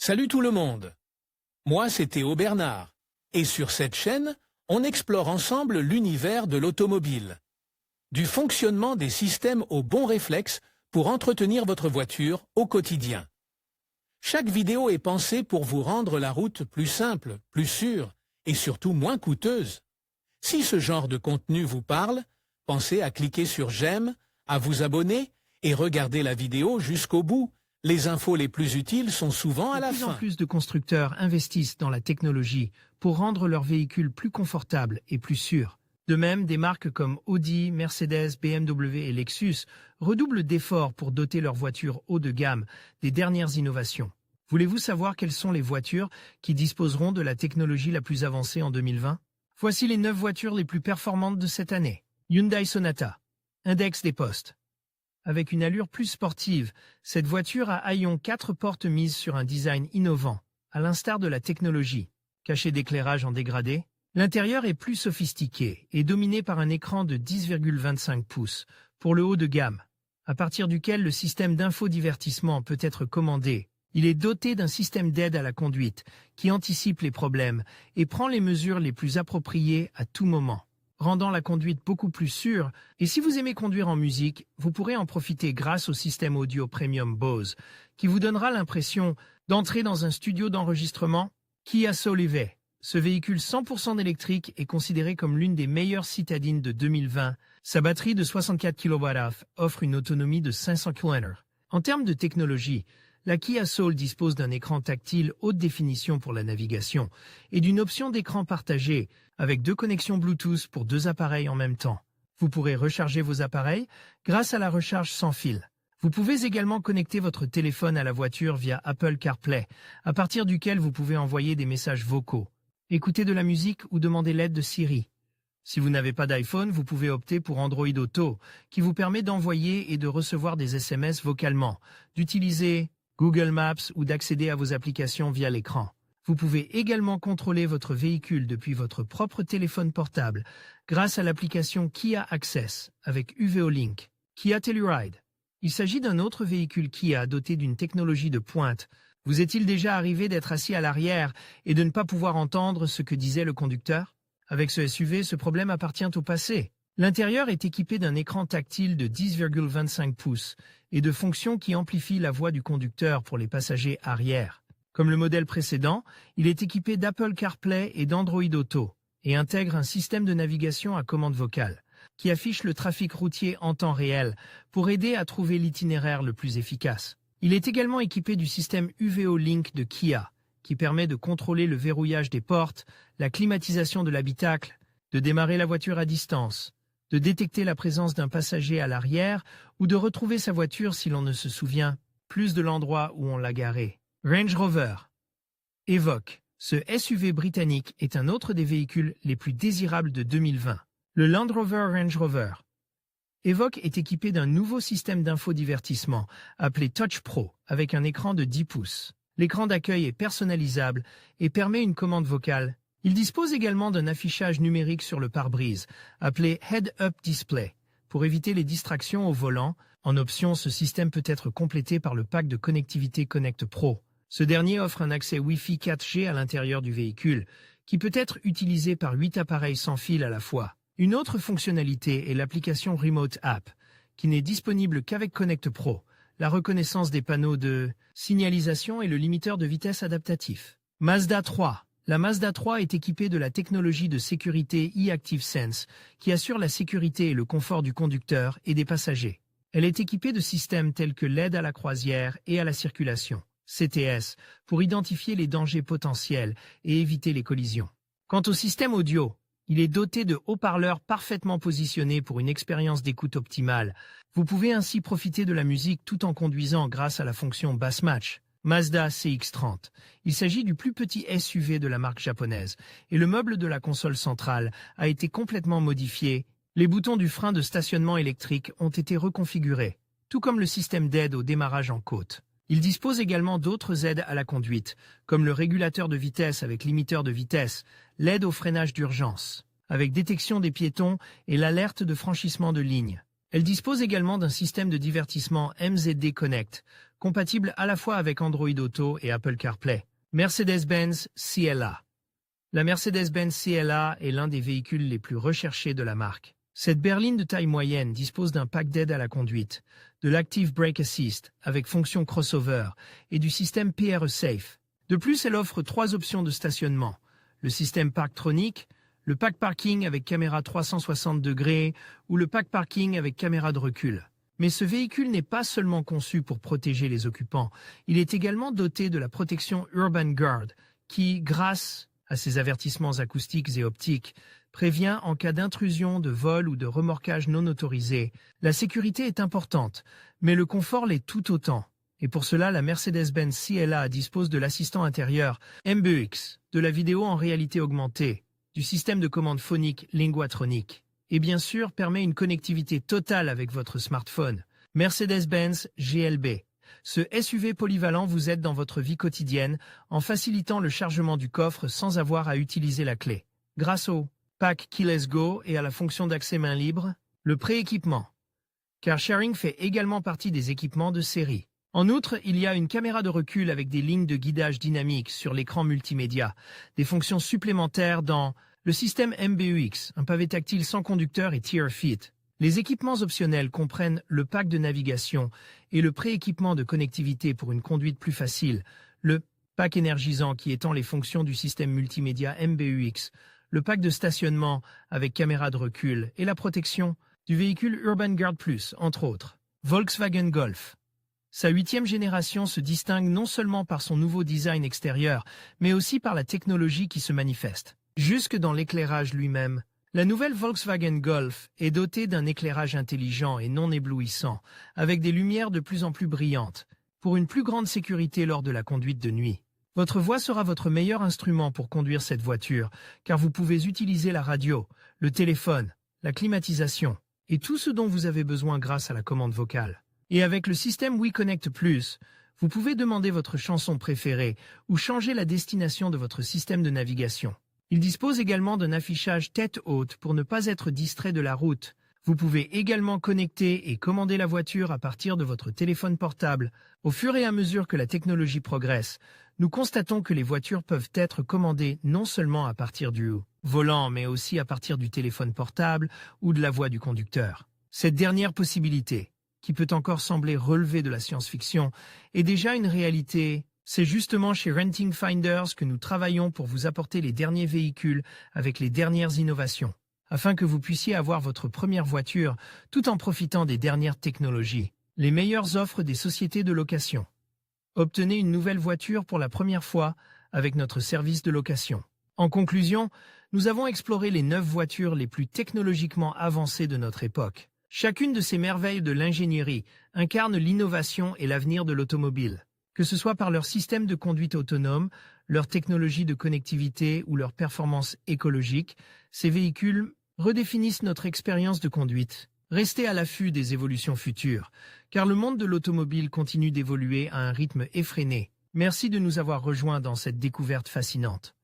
Salut tout le monde. Moi c'est Théo Bernard. Et sur cette chaîne, on explore ensemble l'univers de l'automobile. Du fonctionnement des systèmes aux bons réflexes pour entretenir votre voiture au quotidien. Chaque vidéo est pensée pour vous rendre la route plus simple, plus sûre et surtout moins coûteuse. Si ce genre de contenu vous parle, pensez à cliquer sur j'aime, à vous abonner et regarder la vidéo jusqu'au bout. Les infos les plus utiles sont souvent à la fin. De plus en plus de constructeurs investissent dans la technologie pour rendre leurs véhicules plus confortables et plus sûrs. De même, des marques comme Audi, Mercedes, BMW et Lexus redoublent d'efforts pour doter leurs voitures haut de gamme des dernières innovations. Voulez-vous savoir quelles sont les voitures qui disposeront de la technologie la plus avancée en 2020? Voici les 9 voitures les plus performantes de cette année. Hyundai Sonata, index des postes. Avec une allure plus sportive, cette voiture à haillons 4 portes mise sur un design innovant, à l'instar de la technologie. Cachet d'éclairage en dégradé, l'intérieur est plus sophistiqué et dominé par un écran de 10,25 pouces pour le haut de gamme, à partir duquel le système d'infodivertissement peut être commandé. Il est doté d'un système d'aide à la conduite qui anticipe les problèmes et prend les mesures les plus appropriées à tout moment, rendant la conduite beaucoup plus sûre. Et si vous aimez conduire en musique, vous pourrez en profiter grâce au système audio Premium Bose, qui vous donnera l'impression d'entrer dans un studio d'enregistrement. Kia Soul EV. Ce véhicule 100% électrique est considéré comme l'une des meilleures citadines de 2020. Sa batterie de 64 kWh offre une autonomie de 500 km. En termes de technologie, la Kia Soul dispose d'un écran tactile haute définition pour la navigation et d'une option d'écran partagé avec 2 connexions Bluetooth pour 2 appareils en même temps. Vous pourrez recharger vos appareils grâce à la recharge sans fil. Vous pouvez également connecter votre téléphone à la voiture via Apple CarPlay, à partir duquel vous pouvez envoyer des messages vocaux, écouter de la musique ou demander l'aide de Siri. Si vous n'avez pas d'iPhone, vous pouvez opter pour Android Auto, qui vous permet d'envoyer et de recevoir des SMS vocalement, d'utiliser Google Maps ou d'accéder à vos applications via l'écran. Vous pouvez également contrôler votre véhicule depuis votre propre téléphone portable grâce à l'application Kia Access avec UVO Link. Kia Telluride. Il s'agit d'un autre véhicule Kia doté d'une technologie de pointe. Vous est-il déjà arrivé d'être assis à l'arrière et de ne pas pouvoir entendre ce que disait le conducteur? Avec ce SUV, ce problème appartient au passé. L'intérieur est équipé d'un écran tactile de 10,25 pouces et de fonctions qui amplifient la voix du conducteur pour les passagers arrière. Comme le modèle précédent, il est équipé d'Apple CarPlay et d'Android Auto et intègre un système de navigation à commande vocale qui affiche le trafic routier en temps réel pour aider à trouver l'itinéraire le plus efficace. Il est également équipé du système UVO Link de Kia qui permet de contrôler le verrouillage des portes, la climatisation de l'habitacle, de démarrer la voiture à distance, de détecter la présence d'un passager à l'arrière ou de retrouver sa voiture si l'on ne se souvient plus de l'endroit où on l'a garée. Range Rover. Evoque. Ce SUV britannique est un autre des véhicules les plus désirables de 2020. Le Land Rover Range Rover. Evoque est équipé d'un nouveau système d'infodivertissement appelé Touch Pro avec un écran de 10 pouces. L'écran d'accueil est personnalisable et permet une commande vocale. Il dispose également d'un affichage numérique sur le pare-brise, appelé Head-Up Display, pour éviter les distractions au volant. En option, ce système peut être complété par le pack de connectivité Connect Pro. Ce dernier offre un accès Wi-Fi 4G à l'intérieur du véhicule, qui peut être utilisé par 8 appareils sans fil à la fois. Une autre fonctionnalité est l'application Remote App, qui n'est disponible qu'avec Connect Pro, la reconnaissance des panneaux de signalisation et le limiteur de vitesse adaptatif. Mazda 3. La Mazda 3 est équipée de la technologie de sécurité e-ActiveSense qui assure la sécurité et le confort du conducteur et des passagers. Elle est équipée de systèmes tels que l'aide à la croisière et à la circulation, CTS, pour identifier les dangers potentiels et éviter les collisions. Quant au système audio, il est doté de haut-parleurs parfaitement positionnés pour une expérience d'écoute optimale. Vous pouvez ainsi profiter de la musique tout en conduisant grâce à la fonction Bass Match. Mazda CX-30. Il s'agit du plus petit SUV de la marque japonaise et le meuble de la console centrale a été complètement modifié. Les boutons du frein de stationnement électrique ont été reconfigurés, tout comme le système d'aide au démarrage en côte. Il dispose également d'autres aides à la conduite, comme le régulateur de vitesse avec limiteur de vitesse, l'aide au freinage d'urgence, avec détection des piétons et l'alerte de franchissement de ligne. Elle dispose également d'un système de divertissement MZD Connect compatible à la fois avec Android Auto et Apple CarPlay. Mercedes-Benz CLA. La Mercedes-Benz CLA est l'un des véhicules les plus recherchés de la marque. Cette berline de taille moyenne dispose d'un pack d'aide à la conduite, de l'Active Brake Assist avec fonction crossover et du système PRE Safe. De plus, elle offre 3 options de stationnement. Le système Parktronic, le pack parking avec caméra 360 degrés ou le pack parking avec caméra de recul. Mais ce véhicule n'est pas seulement conçu pour protéger les occupants, il est également doté de la protection Urban Guard qui, grâce à ses avertissements acoustiques et optiques, prévient en cas d'intrusion, de vol ou de remorquage non autorisé. La sécurité est importante, mais le confort l'est tout autant. Et pour cela, la Mercedes-Benz CLA dispose de l'assistant intérieur MBUX, de la vidéo en réalité augmentée, du système de commande phonique Linguatronic, et bien sûr permet une connectivité totale avec votre smartphone. Mercedes-Benz GLB. Ce SUV polyvalent vous aide dans votre vie quotidienne en facilitant le chargement du coffre sans avoir à utiliser la clé. Grâce au pack Keyless Go et à la fonction d'accès main libre, le pré-équipement. Car Sharing fait également partie des équipements de série. En outre, il y a une caméra de recul avec des lignes de guidage dynamiques sur l'écran multimédia, des fonctions supplémentaires dans le système MBUX, un pavé tactile sans conducteur et Tier Fit. Les équipements optionnels comprennent le pack de navigation et le pré-équipement de connectivité pour une conduite plus facile, le pack énergisant qui étend les fonctions du système multimédia MBUX, le pack de stationnement avec caméra de recul et la protection du véhicule Urban Guard Plus, entre autres. Volkswagen Golf. Sa 8e génération se distingue non seulement par son nouveau design extérieur, mais aussi par la technologie qui se manifeste. Jusque dans l'éclairage lui-même, la nouvelle Volkswagen Golf est dotée d'un éclairage intelligent et non éblouissant, avec des lumières de plus en plus brillantes, pour une plus grande sécurité lors de la conduite de nuit. Votre voix sera votre meilleur instrument pour conduire cette voiture, car vous pouvez utiliser la radio, le téléphone, la climatisation, et tout ce dont vous avez besoin grâce à la commande vocale. Et avec le système WeConnect Plus, vous pouvez demander votre chanson préférée ou changer la destination de votre système de navigation. Il dispose également d'un affichage tête haute pour ne pas être distrait de la route. Vous pouvez également connecter et commander la voiture à partir de votre téléphone portable. Au fur et à mesure que la technologie progresse, nous constatons que les voitures peuvent être commandées non seulement à partir du volant, mais aussi à partir du téléphone portable ou de la voix du conducteur. Cette dernière possibilité, qui peut encore sembler relever de la science-fiction, est déjà une réalité. C'est justement chez Renting Finders que nous travaillons pour vous apporter les derniers véhicules avec les dernières innovations, afin que vous puissiez avoir votre première voiture tout en profitant des dernières technologies. Les meilleures offres des sociétés de location. Obtenez une nouvelle voiture pour la première fois avec notre service de location. En conclusion, nous avons exploré les 9 voitures les plus technologiquement avancées de notre époque. Chacune de ces merveilles de l'ingénierie incarne l'innovation et l'avenir de l'automobile. Que ce soit par leur système de conduite autonome, leur technologie de connectivité ou leur performance écologique, ces véhicules redéfinissent notre expérience de conduite. Restez à l'affût des évolutions futures, car le monde de l'automobile continue d'évoluer à un rythme effréné. Merci de nous avoir rejoints dans cette découverte fascinante.